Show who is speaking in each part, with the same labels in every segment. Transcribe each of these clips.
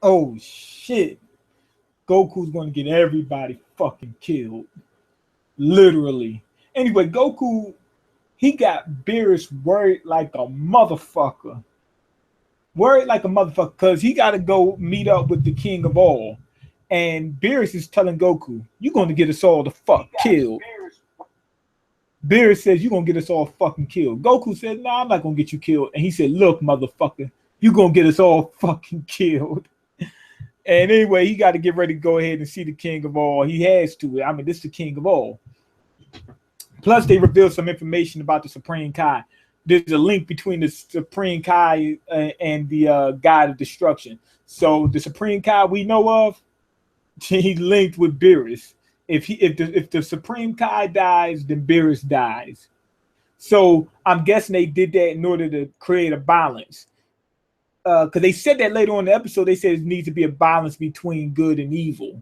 Speaker 1: Oh shit. Goku's gonna get everybody fucking killed. Literally. Anyway, Goku, he got Beerus worried like a motherfucker. Worried like a motherfucker because he got to go meet up with the king of all. And Beerus is telling Goku, "You're going to get us all the fuck killed." Beerus says, "You're going to get us all fucking killed." Goku said, "No, I'm not going to get you killed." And he said, "Look, motherfucker, you're going to get us all fucking killed." And anyway, he got to get ready to go ahead and see the king of all. He has to. I mean, this is the king of all. Plus, they revealed some information about the Supreme Kai. There's a link between the Supreme Kai and the God of Destruction. So the Supreme Kai we know of, he linked with Beerus. If the Supreme Kai dies, then Beerus dies. So I'm guessing they did that in order to create a balance. Because they said that later on in the episode, they said it needs to be a balance between good and evil.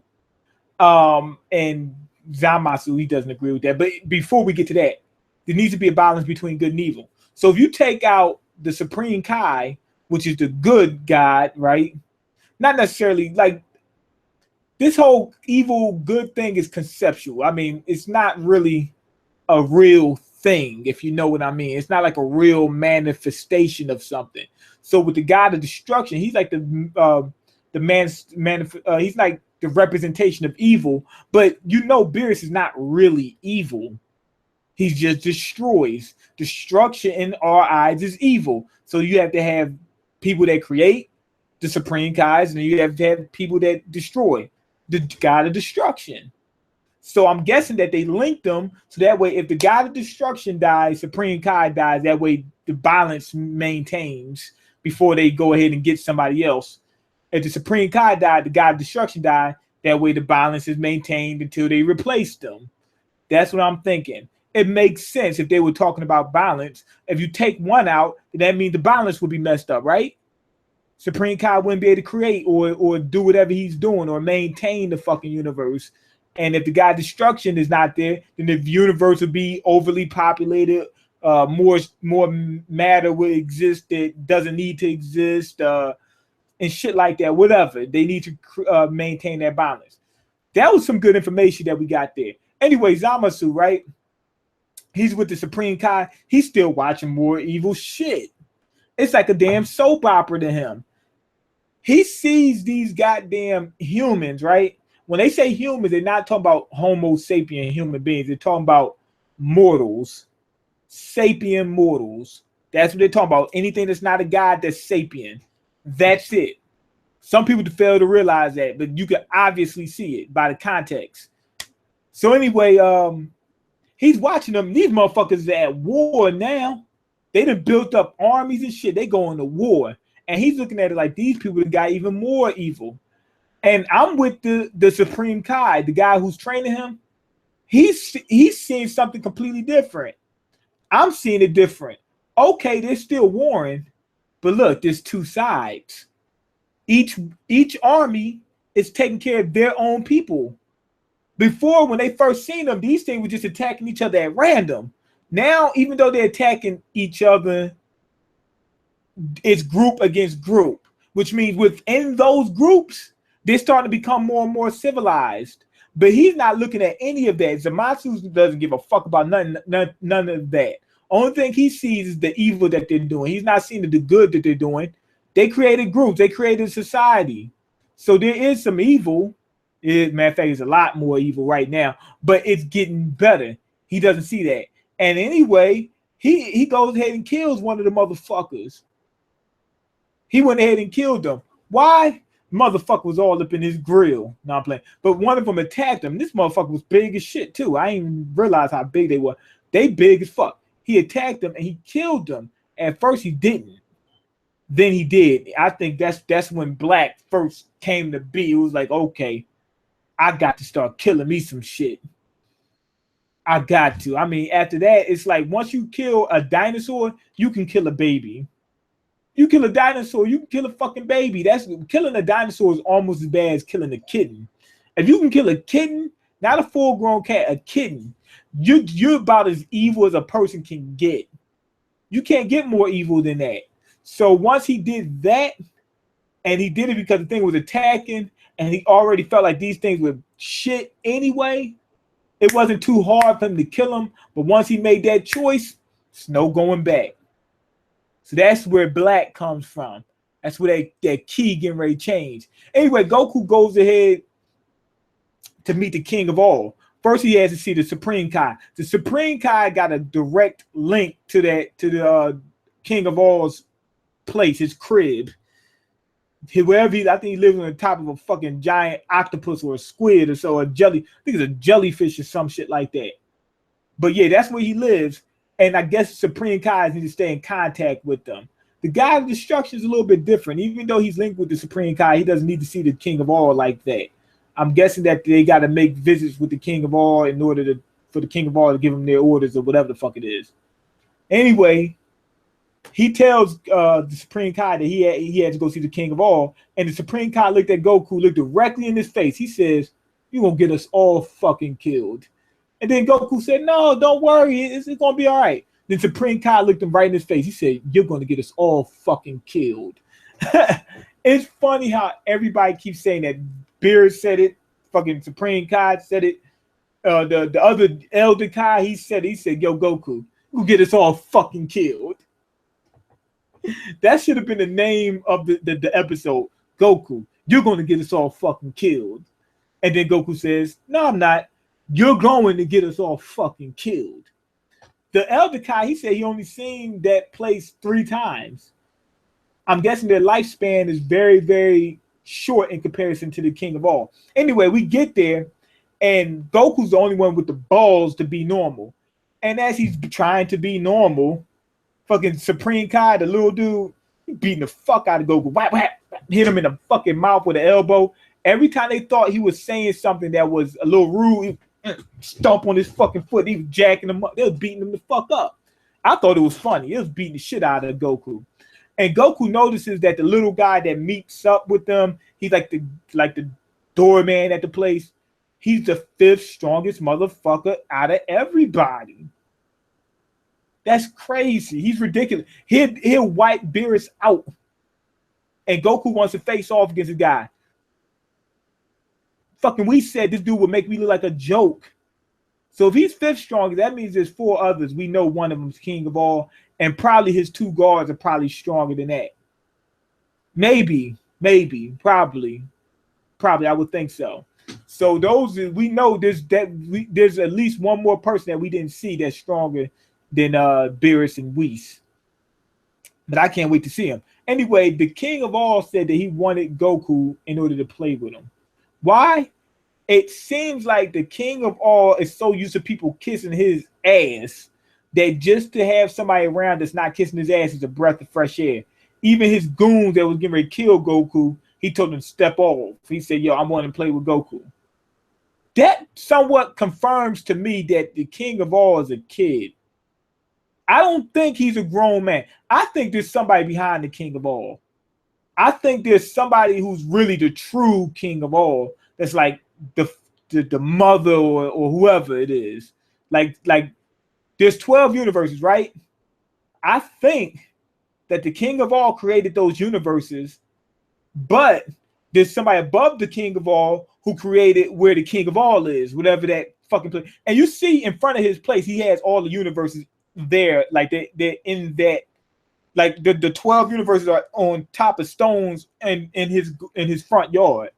Speaker 1: And Zamasu, he doesn't agree with that. But before we get to that, there needs to be a balance between good and evil. So if you take out the Supreme Kai, which is the good God, right? Not necessarily like this whole evil good thing is conceptual. I mean, it's not really a real thing, if you know what I mean. It's not like a real manifestation of something. So with the God of destruction, he's like he's like the representation of evil. But you know, Beerus is not really evil. He just destroys. Destruction in our eyes is evil. So you have to have people that create the Supreme Kais, and you have to have people that destroy the God of destruction. So I'm guessing that they linked them so that way, if the God of destruction dies, Supreme Kai dies. That way, the balance maintains before they go ahead and get somebody else. If the Supreme Kai died, the God of destruction died. That way, the balance is maintained until they replace them. That's what I'm thinking. It makes sense if they were talking about balance. If you take one out, that means the balance would be messed up, right? Supreme Kai wouldn't be able to create or do whatever he's doing or maintain the fucking universe. And if the God destruction is not there, then the universe would be overly populated. More matter would exist that doesn't need to exist, and shit like that. Whatever they need to maintain that balance. That was some good information that we got there. Anyway, Zamasu, right? He's with the Supreme Kai. He's still watching more evil shit. It's like a damn soap opera to him. He sees these goddamn humans, right? When they say humans, they're not talking about Homo sapien human beings. They're talking about mortals, sapien mortals. That's what they're talking about. Anything that's not a god that's sapien. That's it. Some people fail to realize that, but you can obviously see it by the context. So anyway, he's watching them. These motherfuckers are at war now. They done built up armies and shit. They going to war. And he's looking at it like these people got even more evil. And I'm with the Supreme Kai, the guy who's training him. He's seeing something completely different. I'm seeing it different. Okay, they're still warring, but look, there's two sides. Each army is taking care of their own people. Before, when they first seen them, these things were just attacking each other at random. Now, even though they're attacking each other, it's group against group, which means within those groups, they're starting to become more and more civilized. But he's not looking at any of that. Zamasu doesn't give a fuck about none of that. Only thing he sees is the evil that they're doing. He's not seeing the good that they're doing. They created groups. They created society. So there is some evil. Matter of fact, there's a lot more evil right now, but it's getting better. He doesn't see that. And anyway, he goes ahead and kills one of the motherfuckers. He went ahead and killed them. Why? Motherfucker was all up in his grill. No, I'm playing. But one of them attacked him. This motherfucker was big as shit too. I didn't even realize how big they were. They big as fuck. He attacked them and he killed them. At first he didn't. Then he did. I think that's when Black first came to be. It was like, okay, I got to start killing me some shit. I got to. I mean, after that, it's like once you kill a dinosaur, you can kill a baby. You kill a dinosaur, you can kill a fucking baby. That's killing a dinosaur is almost as bad as killing a kitten. If you can kill a kitten, not a full-grown cat, a kitten, you're about as evil as a person can get. You can't get more evil than that. So once he did that, And he did it because the thing was attacking, and he already felt like these things were shit anyway. It wasn't too hard for him to kill him, but once he made that choice, it's no going back. So that's where Black comes from. That's where that key getting ready to change. Anyway, Goku goes ahead to meet the King of All. First, he has to see the Supreme Kai. The Supreme Kai got a direct link to the King of All's place, his crib. Wherever I think he lives on the top of a fucking giant octopus or a squid or so, I think it's a jellyfish or some shit like that. But yeah, that's where he lives. And I guess Supreme Kai need to stay in contact with them. The God of Destruction is a little bit different. Even though he's linked with the Supreme Kai, he doesn't need to see the King of All like that. I'm guessing that they got to make visits with the King of All in order for the King of All to give them their orders or whatever the fuck it is. Anyway, he tells the Supreme Kai that he had to go see the King of All, and the Supreme Kai looked at Goku, looked directly in his face. He says, "You're gonna get us all fucking killed." And then Goku said, "No, don't worry, it's gonna be all right." Then Supreme Kai looked him right in his face. He said, "You're gonna get us all fucking killed." It's funny how everybody keeps saying that. Beerus said it, fucking Supreme Kai said it. The other Elder Kai, he said, "Yo, Goku, you get us all fucking killed." That should have been the name of the episode. Goku, you're going to get us all fucking killed. And then Goku says, "No, I'm not. You're going to get us all fucking killed." The Elder Kai, he said he only seen that place 3 times. I'm guessing their lifespan is very, very short in comparison to the King of All. Anyway, we get there, and Goku's the only one with the balls to be normal. And as he's trying to be normal, fucking Supreme Kai, the little dude, beating the fuck out of Goku. Whap, whap, hit him in the fucking mouth with an elbow. Every time they thought he was saying something that was a little rude, he stomp on his fucking foot. He was jacking him up. They was beating him the fuck up. I thought it was funny. It was beating the shit out of Goku. And Goku notices that the little guy that meets up with them, he's like the doorman at the place. He's the 5th strongest motherfucker out of everybody. That's crazy. He's ridiculous. He'll wipe Beerus out. And Goku wants to face off against a guy. Fucking we said this dude would make me look like a joke. So if he's 5th strongest, that means there's 4 others. We know one of them's King of All. And probably his 2 guards are probably stronger than that. Maybe, probably. I would think so. So we know there's at least one more person that we didn't see that's stronger than Beerus and Whis. But I can't wait to see him. Anyway, the King of All said that he wanted Goku in order to play with him. Why? It seems like the King of All is so used to people kissing his ass that just to have somebody around that's not kissing his ass is a breath of fresh air. Even his goons that was getting ready to kill Goku, he told them to step off. He said, "Yo, I want to play with Goku." That somewhat confirms to me that the King of All is a kid. I don't think he's a grown man. I think there's somebody behind the King of All. I think there's somebody who's really the true King of All. That's like the mother or whoever it is. Like there's 12 universes, right? I think that the King of All created those universes, but there's somebody above the King of All who created where the King of All is, whatever that fucking place. And you see in front of his place, he has all the universes there, like they're in that, like the 12 universes are on top of stones and in his front yard.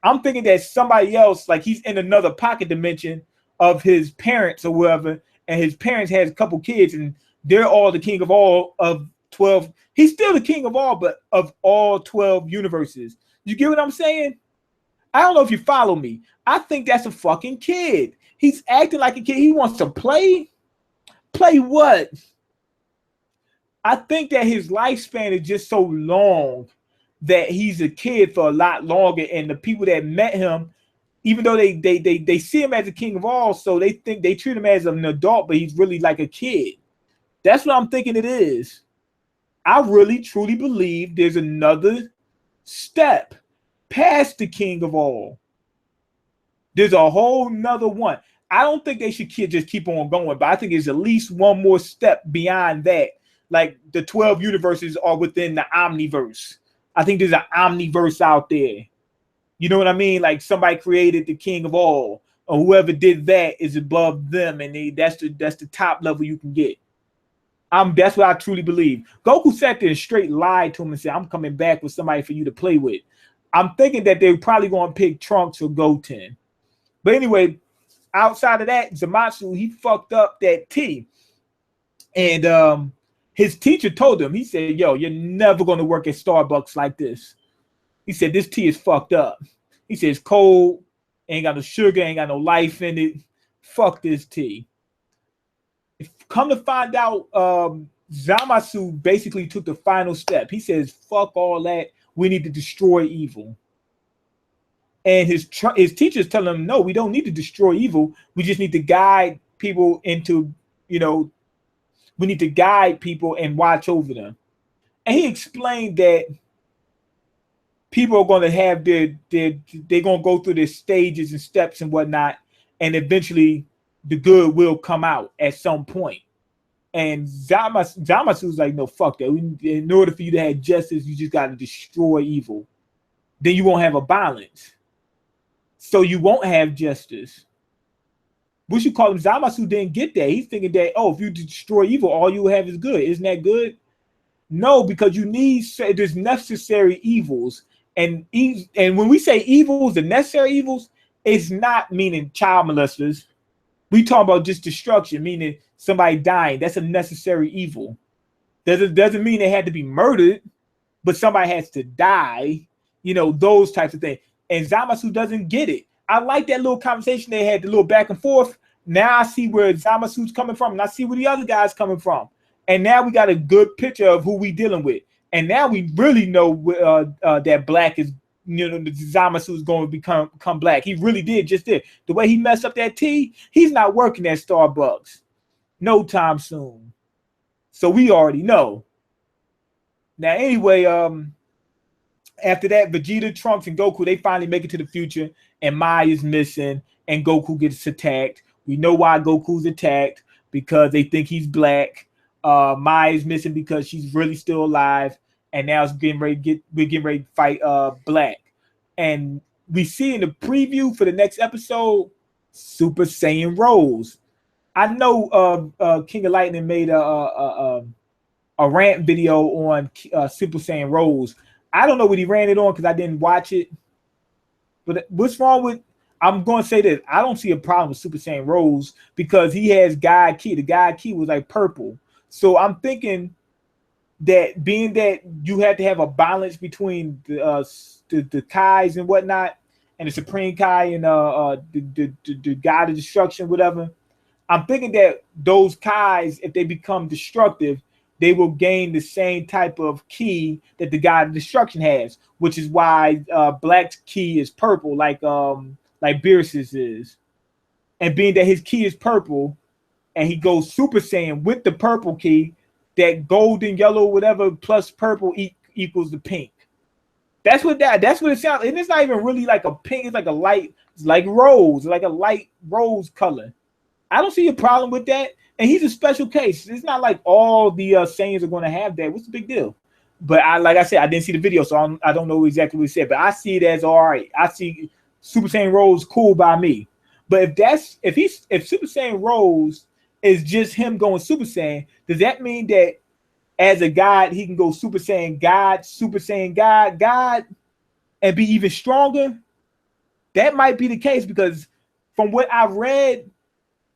Speaker 1: I'm thinking that somebody else, like he's in another pocket dimension of his parents or whoever, and his parents has a couple kids, and they're all the King of All of 12. He's still the King of All, but of all 12 universes. You get what I'm saying? I don't know if you follow me. I think that's a fucking kid. He's acting like a kid. He wants to play. Play what? I think that his lifespan is just so long that he's a kid for a lot longer. And the people that met him, even though they see him as a King of All, so they think they treat him as an adult, but he's really like a kid. That's what I'm thinking it is. I really truly believe there's another step past the King of All. There's a whole nother one. I don't think they should just keep on going, but I think there's at least one more step beyond that. Like the 12 universes are within the Omniverse. I think there's an omniverse out there. You know what I mean? Like somebody created the king of all, or whoever did that is above them, and that's the top level you can get. That's what I truly believe. Goku sat there and straight lied to him and said, "I'm coming back with somebody for you to play with." I'm thinking that they're probably going to pick Trunks or Goten. But anyway, outside of that, Zamasu, he fucked up that T. And his teacher told him, he said, "Yo, you're never going to work at Starbucks like this." He said, "This tea is fucked up." He said, "It's cold, ain't got no sugar, ain't got no life in it. Fuck this tea." Come to find out, Zamasu basically took the final step. He says, "Fuck all that. We need to destroy evil." And his teachers tell him, "No, we don't need to destroy evil. We just need to guide people into, we need to guide people and watch over them." And he explained that people are going to have they're going to go through their stages and steps and whatnot, and eventually the good will come out at some point. And Zamasu's like, "No, fuck that. In order for you to have justice, you just got to destroy evil. Then you won't have a balance. So you won't have justice." What you call him, Zamasu didn't get that. He's thinking that, if you destroy evil, all you have is good. Isn't that good? No, because there's necessary evils. And when we say evils, the necessary evils, it's not meaning child molesters. We talk about just destruction, meaning somebody dying. That's a necessary evil. Doesn't mean they had to be murdered, but somebody has to die. Those types of things. And Zamasu doesn't get it. I like that little conversation they had, the little back and forth. Now I see where Zamasu's coming from, and I see where the other guy's coming from. And now we got a good picture of who we dealing with. And now we really know that Black is, Zamasu is going to become Black. He really did just did. The way he messed up that tea, he's not working at Starbucks no time soon. So we already know. Now, anyway, after that, Vegeta, Trunks, and Goku, they finally make it to the future, and Mai is missing, and Goku gets attacked. We know why Goku's attacked, because they think he's Black. Mai is missing because she's really still alive, and now we're getting ready to fight Black. And we see in the preview for the next episode, Super Saiyan Rose. I know King of Lightning made a rant video on Super Saiyan Rose. I don't know what he ran it on because I didn't watch it. But what's wrong with? I'm going to say that I don't see a problem with Super Saiyan Rose because he has God Ki. The God Ki was like purple. So I'm thinking that being that you had to have a balance between the Kais and whatnot, and the Supreme Kai and the God of Destruction, whatever. I'm thinking that those Kais, if they become destructive, they will gain the same type of ki that the God of Destruction has, which is why Black's ki is purple, like Beerus's is. And being that his ki is purple, and he goes Super Saiyan with the purple ki, that golden, yellow, whatever plus purple equals the pink. That's what it sounds. And it's not even really like a pink. It's like a light, it's like rose, like a light rose color. I don't see a problem with that. And he's a special case. It's not like all the Saiyans are going to have that. What's the big deal? But like I said, I didn't see the video, so I don't know exactly what he said. But I see it as all right. I see Super Saiyan Rose cool by me. But if Super Saiyan Rose is just him going Super Saiyan, does that mean that as a god he can go Super Saiyan God, and be even stronger? That might be the case, because from what I've read,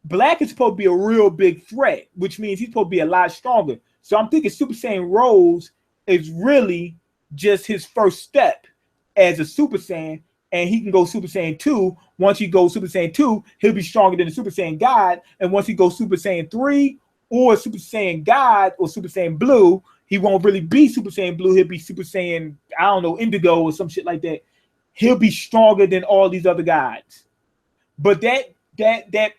Speaker 1: Black is supposed to be a real big threat, which means he's supposed to be a lot stronger. So I'm thinking Super Saiyan Rose is really just his first step as a Super Saiyan, and he can go Super Saiyan 2. Once he goes Super Saiyan 2, he'll be stronger than the Super Saiyan God. And once he goes Super Saiyan 3 or Super Saiyan God or Super Saiyan Blue, he won't really be Super Saiyan Blue. He'll be Super Saiyan, I don't know, Indigo or some shit like that. He'll be stronger than all these other gods. But that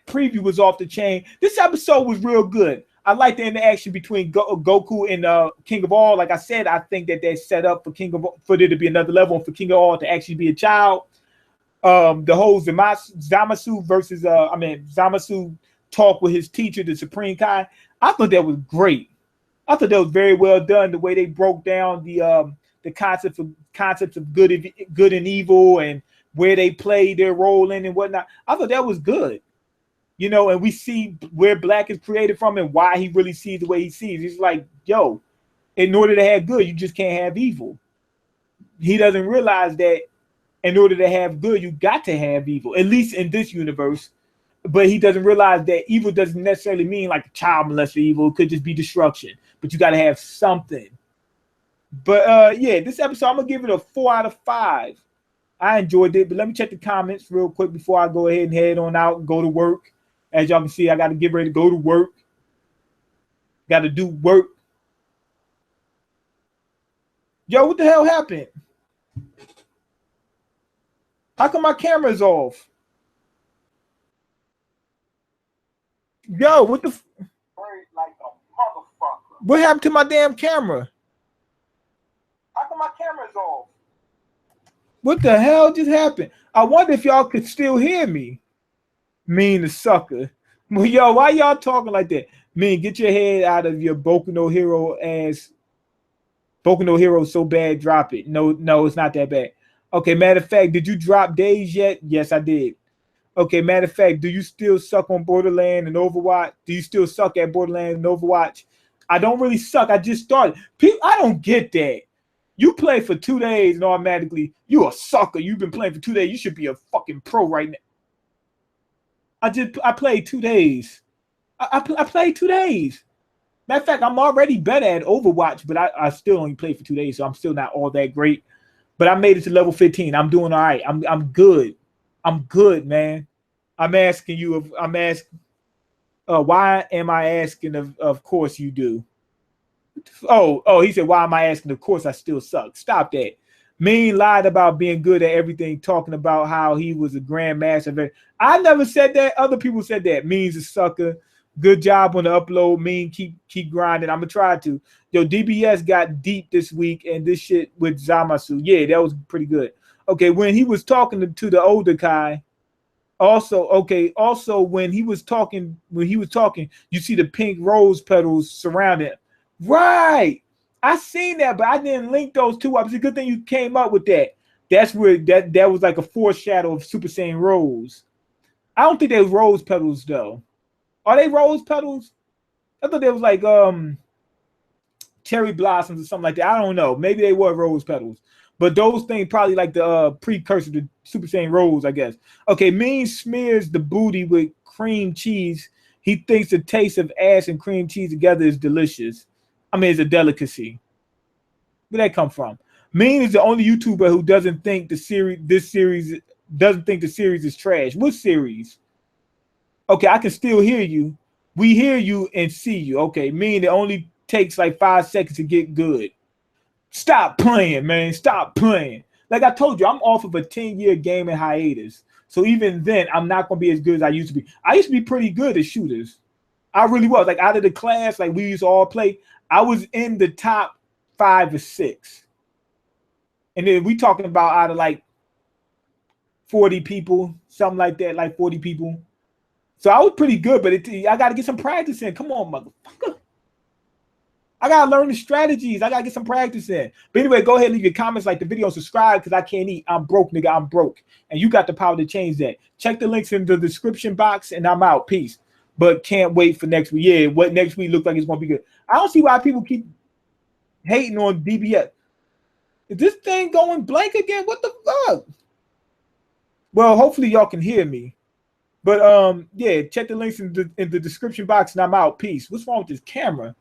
Speaker 1: preview was off the chain. This episode was real good. I like the interaction between Goku and King of All. Like I said, I think that they're set up for there to be another level, and for King of All to actually be a child. The whole Zamasu versus Zamasu talk with his teacher, the Supreme Kai. I thought that was great. I thought that was very well done. The way they broke down the the concepts of good and evil and where they play their role in and whatnot. I thought that was good. You know, and we see where Black is created from and why he really sees the way he sees. He's like, yo, in order to have good, you just can't have evil. He doesn't realize that in order to have good, you got to have evil, at least in this universe. But he doesn't realize that evil doesn't necessarily mean like a child molester evil. It could just be destruction. But you got to have something. But yeah, this episode, I'm going to give it a 4 out of 5. I enjoyed it. But let me check the comments real quick before I go ahead and head on out and go to work. As y'all can see, I got to get ready to go to work. Got to do work. Yo, what the hell happened? How come my camera's off? Yo, what the? Like a motherfucker. What happened to my damn camera? How come my camera's off? What the hell just happened? I wonder if y'all could still hear me. Mean the sucker. Well, yo, why y'all talking like that? Mean, get your head out of your Boku no Hero ass. Boku no Hero so bad, drop it. No, it's not that bad. Okay, matter of fact, did you drop Days yet? Yes, I did. Okay, matter of fact, do you still suck on Borderlands and Overwatch? Do you still suck at Borderlands and Overwatch? I don't really suck. I just started. People, I don't get that. You play for 2 days and automatically you a sucker. You've been playing for 2 days. You should be a fucking pro right now. I played 2 days. I played 2 days. Matter of fact, I'm already better at Overwatch, but I still only played for 2 days, so I'm still not all that great. But I made it to level 15. I'm doing all right. I'm good. I'm good, man. I'm asking you. Why am I asking? Of course you do. Oh, he said, why am I asking? Of course I still suck. Stop that. Mean lied about being good at everything, talking about how he was a grandmaster. I never said that. Other people said that. Mean's a sucker. Good job on the upload. Mean, keep grinding. I'm gonna try to. Yo, DBS got deep this week, and this shit with Zamasu. Yeah, that was pretty good. Okay, when he was talking to the older guy, also when he was talking, you see the pink rose petals surrounding him. Right. I seen that, but I didn't link those two up. It's a good thing you came up with that. That's where that was like a foreshadow of Super Saiyan Rose. I don't think they were rose petals though. Are they rose petals? I thought they was like cherry blossoms or something like that. I don't know. Maybe they were rose petals. But those things probably like the precursor to Super Saiyan Rose, I guess. Okay, Mean smears the booty with cream cheese. He thinks the taste of ass and cream cheese together is delicious. I mean, it's a delicacy. Where'd that come from? Mean is the only YouTuber who doesn't think the series is trash. What series? Okay, I can still hear you. We hear you and see you. Okay, Mean, it only takes like 5 seconds to get good. Stop playing, man. Stop playing. Like I told you, I'm off of a 10-year gaming hiatus. So even then, I'm not going to be as good as I used to be. I used to be pretty good at shooters. I really was. Like out of the class, like we used to all play, I was in the top 5 or 6. And then we talking about out of like 40 people, something like that, like 40 people. So I was pretty good, but I got to get some practice in. Come on, motherfucker. I got to learn the strategies. I got to get some practice in. But anyway, go ahead and leave your comments, like the video, subscribe, because I can't eat. I'm broke, nigga. I'm broke. And you got the power to change that. Check the links in the description box, and I'm out. Peace. But can't wait for next week. Yeah, what next week looks like it's going to be good. I don't see why people keep hating on DBS. Is this thing going blank again? What the fuck? Well, hopefully y'all can hear me. But yeah, check the links in the description box, and I'm out. Peace. What's wrong with this camera?